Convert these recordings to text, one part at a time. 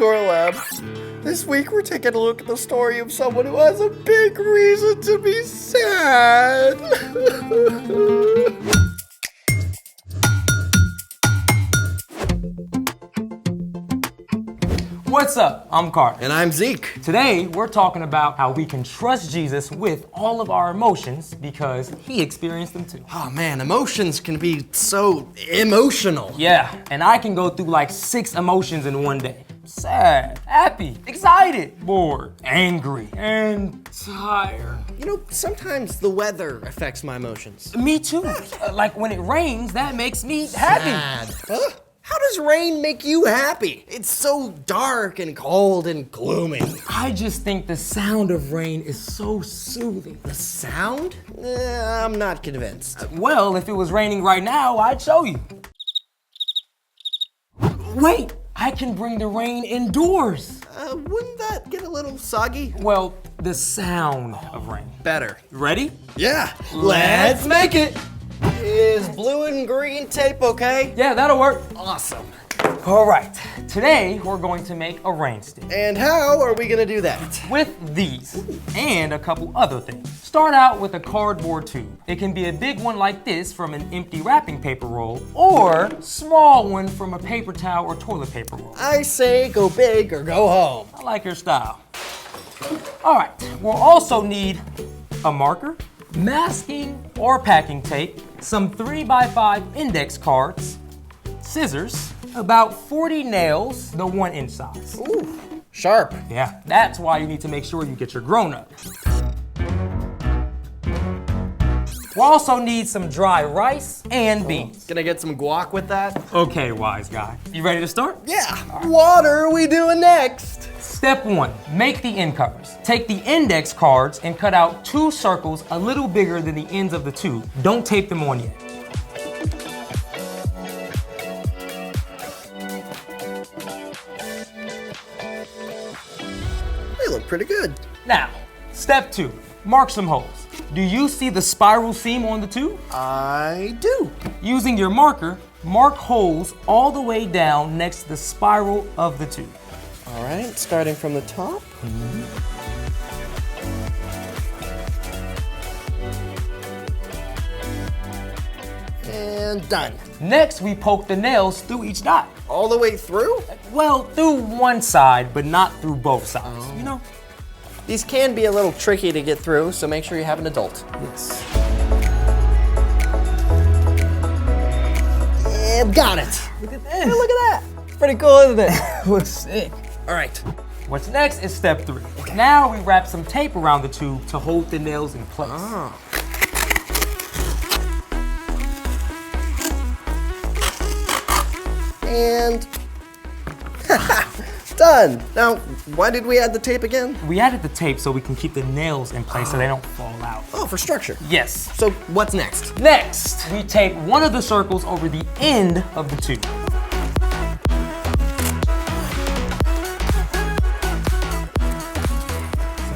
Story Lab. This week we're taking a look at the story of someone who has a big reason to be sad. What's up? I'm Carter. And I'm Zeke. Today, we're talking about how we can trust Jesus with all of our emotions because he experienced them too. Oh man, emotions can be so emotional. Yeah, and I can go through like 6 emotions in one day. Sad, happy, excited, bored, angry, and tired. You know, sometimes the weather affects my emotions. Me too. Like when it rains, that makes me happy. Sad. Huh? How does rain make you happy? It's so dark and cold and gloomy. I just think the sound of rain is so soothing. The sound? I'm not convinced. Well, if it was raining right now, I'd show you. Wait, I can bring the rain indoors. Wouldn't that get a little soggy? Well, the sound of rain. Better. Ready? Yeah. Let's make it. Is blue and green tape okay? Yeah, that'll work. Awesome. All right, today we're going to make a rain stick And how are we gonna do that? with these and a couple other things. Start out with a cardboard tube. It can be a big one like this from an empty wrapping paper roll or small one from a paper towel or toilet paper roll. I say go big or go home. I like your style. All right, we'll also need a marker, masking or packing tape, some 3x5 index cards, scissors, about 40 nails, the 1-inch size. Ooh, sharp. Yeah, that's why you need to make sure you get your grown-up. We'll also need some dry rice and beans. Gonna get some guac with that? Okay, wise guy. You ready to start? Yeah. What are we doing next? Step 1, make the end covers. Take the index cards and cut out 2 circles a little bigger than the ends of the tube. Don't tape them on yet. They look pretty good. Now, step 2, mark some holes. Do you see the spiral seam on the tube? I do. Using your marker, mark holes all the way down next to the spiral of the tube. All right, starting from the top. And done. Next, we poke the nails through each dot. All the way through? Well, through one side, but not through both sides, you know? These can be a little tricky to get through, so make sure you have an adult. Yes. And got it. Look at this. Hey, look at that. Pretty cool, isn't it? Looks sick. All right. What's next is step 3. Now we wrap some tape around the tube to hold the nails in place. And done. Now, why did we add the tape again? We added the tape so we can keep the nails in place so they don't fall out. Oh, for structure. Yes. So what's next? Next, we tape one of the circles over the end of the tube.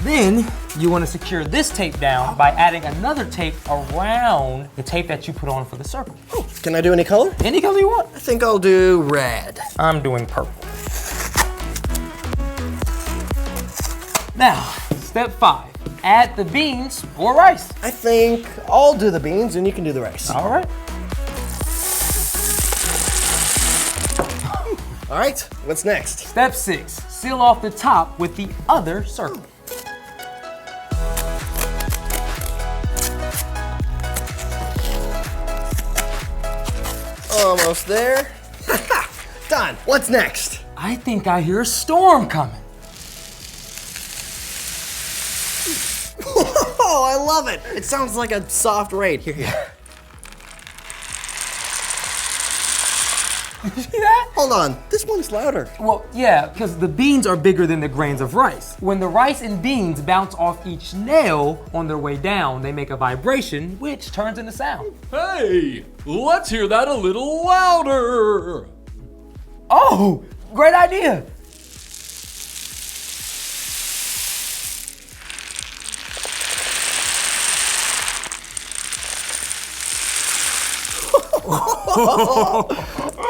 Then, you want to secure this tape down by adding another tape around the tape that you put on for the circle. Oh, can I do any color? Any color you want. I think I'll do red. I'm doing purple. Now, step 5. Add the beans or rice. I think I'll do the beans and you can do the rice. All right. All right, what's next? Step 6. Seal off the top with the other circle. Almost there. Done. What's next? I think I hear a storm coming. Oh, I love it. It sounds like a soft rain. Here. You see that? Hold on, this one's louder. Well, yeah, because the beans are bigger than the grains of rice. When the rice and beans bounce off each nail on their way down, they make a vibration, which turns into sound. Hey, let's hear that a little louder. Oh, great idea.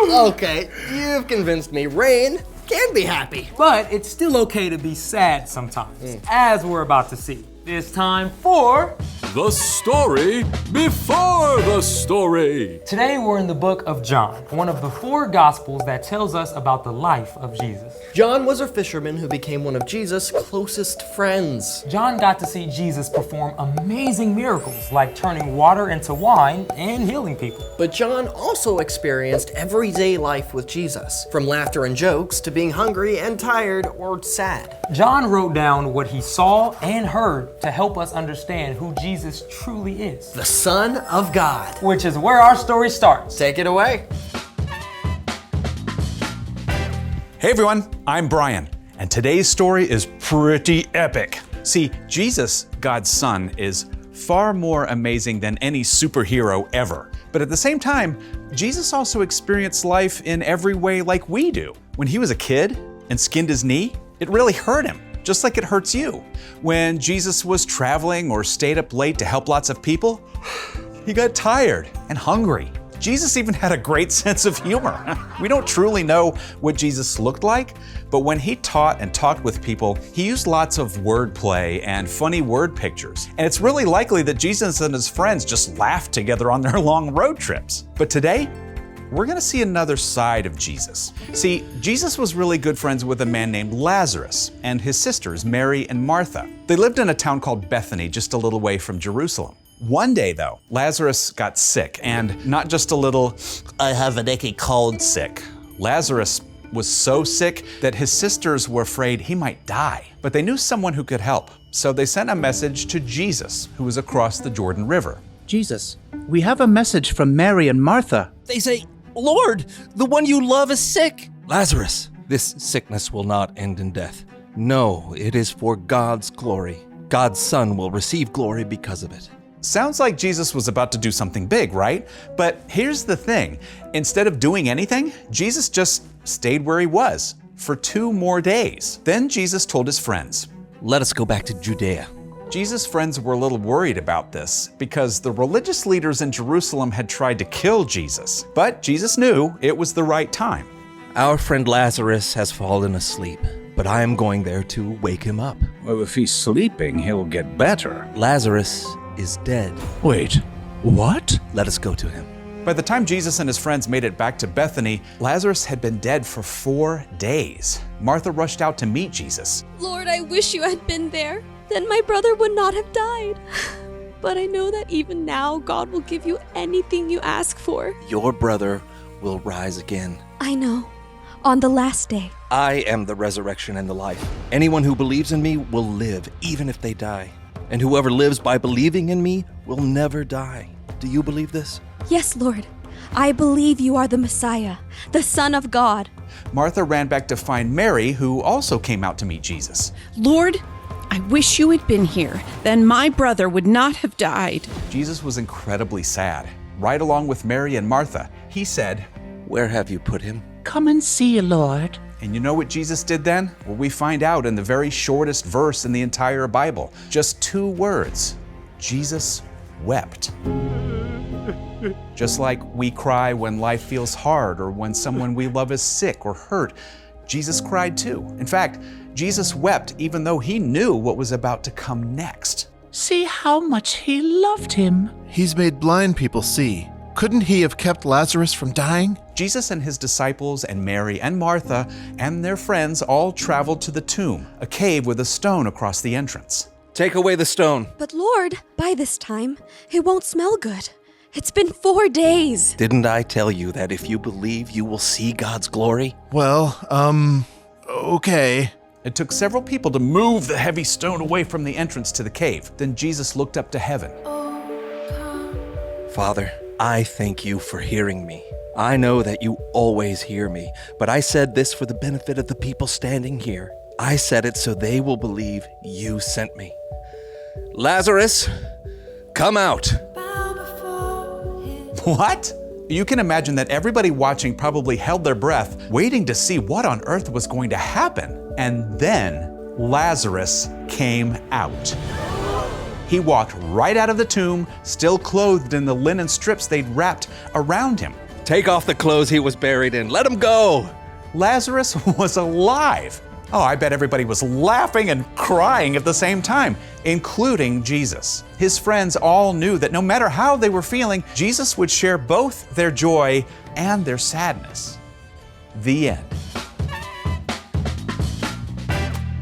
Okay, you've convinced me. Rain, can be happy. But it's still okay to be sad sometimes, as we're about to see. It's time for The story before the story. Today we're in the book of John, one of the 4 gospels that tells us about the life of Jesus. John was a fisherman who became one of Jesus' closest friends. John got to see Jesus perform amazing miracles like turning water into wine and healing people. But John also experienced everyday life with Jesus, from laughter and jokes to being hungry and tired or sad. John wrote down what he saw and heard to help us understand who Jesus truly is, The Son of God. which is where our story starts. Take it away. Hey everyone, I'm Brian, and today's story is pretty epic. See, Jesus, God's Son, is far more amazing than any superhero ever. But at the same time, Jesus also experienced life in every way like we do. When he was a kid and skinned his knee, it really hurt him, just like it hurts you. When Jesus was traveling or stayed up late to help lots of people, he got tired and hungry. Jesus even had a great sense of humor. We don't truly know what Jesus looked like, but when he taught and talked with people, he used lots of wordplay and funny word pictures. And it's really likely that Jesus and his friends just laughed together on their long road trips. But today, we're going to see another side of Jesus. See, Jesus was really good friends with a man named Lazarus and his sisters, Mary and Martha. They lived in a town called Bethany, just a little way from Jerusalem. One day, though, Lazarus got sick, and not just a little, I have an achy cold sick. Lazarus was so sick that his sisters were afraid he might die. But they knew someone who could help, so they sent a message to Jesus, who was across the Jordan River. Jesus, we have a message from Mary and Martha. They say, Lord, the one you love is sick. Lazarus, this sickness will not end in death. No, it is for God's glory. God's Son will receive glory because of it. Sounds like Jesus was about to do something big, right? But here's the thing. Instead of doing anything, Jesus just stayed where he was for 2 more days. Then Jesus told his friends. Let us go back to Judea. Jesus' friends were a little worried about this because the religious leaders in Jerusalem had tried to kill Jesus. But Jesus knew it was the right time. Our friend Lazarus has fallen asleep, but I am going there to wake him up. Well, if he's sleeping, he'll get better. Lazarus is dead. Wait, what? Let us go to him. By the time Jesus and his friends made it back to Bethany, Lazarus had been dead for 4 days. Martha rushed out to meet Jesus. Lord, I wish you had been there. Then my brother would not have died. But I know that even now, God will give you anything you ask for. Your brother will rise again. I know. On the last day. I am the resurrection and the life. Anyone who believes in me will live, even if they die. And whoever lives by believing in me will never die. Do you believe this? Yes, Lord. I believe you are the Messiah, the Son of God. Martha ran back to find Mary, who also came out to meet Jesus. Lord, I wish you had been here. Then my brother would not have died. Jesus was incredibly sad. Right along with Mary and Martha, he said, Where have you put him? Come and see, Lord. and you know what Jesus did then? Well, we find out in the very shortest verse in the entire Bible. Just 2 words. Jesus wept. Just like we cry when life feels hard or when someone we love is sick or hurt, Jesus cried too. In fact, Jesus wept even though he knew what was about to come next. See how much he loved him. He's made blind people see. Couldn't he have kept Lazarus from dying? Jesus and his disciples and Mary and Martha and their friends all traveled to the tomb, a cave with a stone across the entrance. Take away the stone. But Lord, by this time, it won't smell good. It's been 4 days. Didn't I tell you that if you believe, you will see God's glory? Well, okay. It took several people to move the heavy stone away from the entrance to the cave. Then Jesus looked up to heaven. Father, I thank you for hearing me. I know that you always hear me, but I said this for the benefit of the people standing here. I said it so they will believe you sent me. Lazarus, come out. What? You can imagine that everybody watching probably held their breath, waiting to see what on earth was going to happen. And then Lazarus came out. He walked right out of the tomb, still clothed in the linen strips they'd wrapped around him. Take off the clothes he was buried in. Let him go. Lazarus was alive. Oh, I bet everybody was laughing and crying at the same time, including Jesus. His friends all knew that no matter how they were feeling, Jesus would share both their joy and their sadness. The end.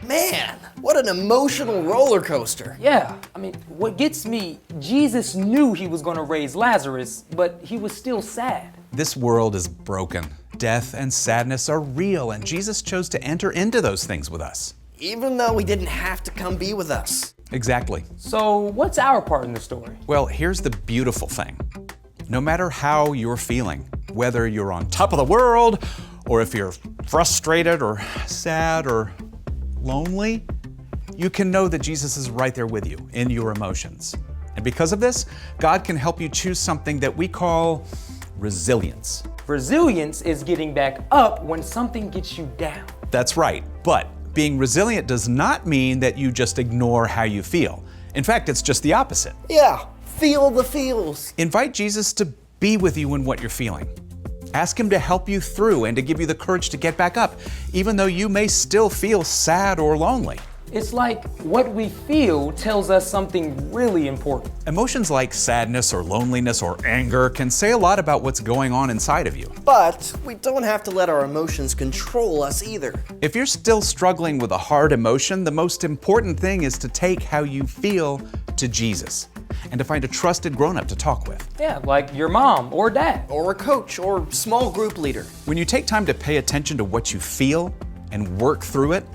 Man, what an emotional roller coaster. Yeah, I mean, what gets me, Jesus knew he was going to raise Lazarus, but he was still sad. This world is broken. Death and sadness are real, and Jesus chose to enter into those things with us. Even though he didn't have to come be with us. Exactly. So, what's our part in the story? Well, here's the beautiful thing. No matter how you're feeling, whether you're on top of the world, or if you're frustrated or sad or lonely, you can know that Jesus is right there with you in your emotions. And because of this, God can help you choose something that we call resilience. Resilience is getting back up when something gets you down. That's right, but being resilient does not mean that you just ignore how you feel. In fact, it's just the opposite. Yeah, feel the feels. Invite Jesus to be with you in what you're feeling. Ask him to help you through and to give you the courage to get back up, even though you may still feel sad or lonely. It's like what we feel tells us something really important. Emotions like sadness or loneliness or anger can say a lot about what's going on inside of you. But we don't have to let our emotions control us either. If you're still struggling with a hard emotion, the most important thing is to take how you feel to Jesus and to find a trusted grown-up to talk with. Yeah, like your mom or dad. Or a coach or small group leader. When you take time to pay attention to what you feel and work through it,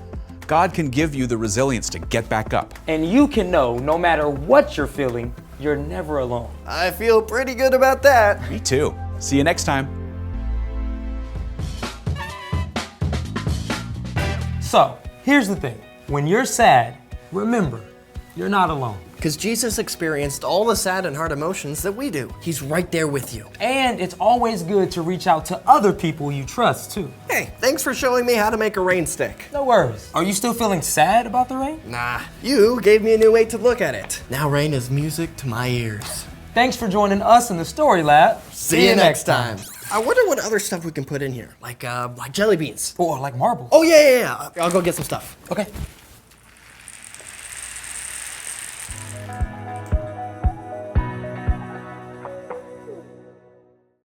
God can give you the resilience to get back up. And you can know no matter what you're feeling, you're never alone. I feel pretty good about that. Me too. See you next time. So, here's the thing. When you're sad, remember, you're not alone. Because Jesus experienced all the sad and hard emotions that we do. He's right there with you. And it's always good to reach out to other people you trust, too. Hey, thanks for showing me how to make a rain stick. No worries. Are you still feeling sad about the rain? Nah, you gave me a new way to look at it. Now rain is music to my ears. Thanks for joining us in the Story Lab. See you next time. I wonder what other stuff we can put in here, like jelly beans. Or like marbles. Oh yeah. I'll go get some stuff. Okay.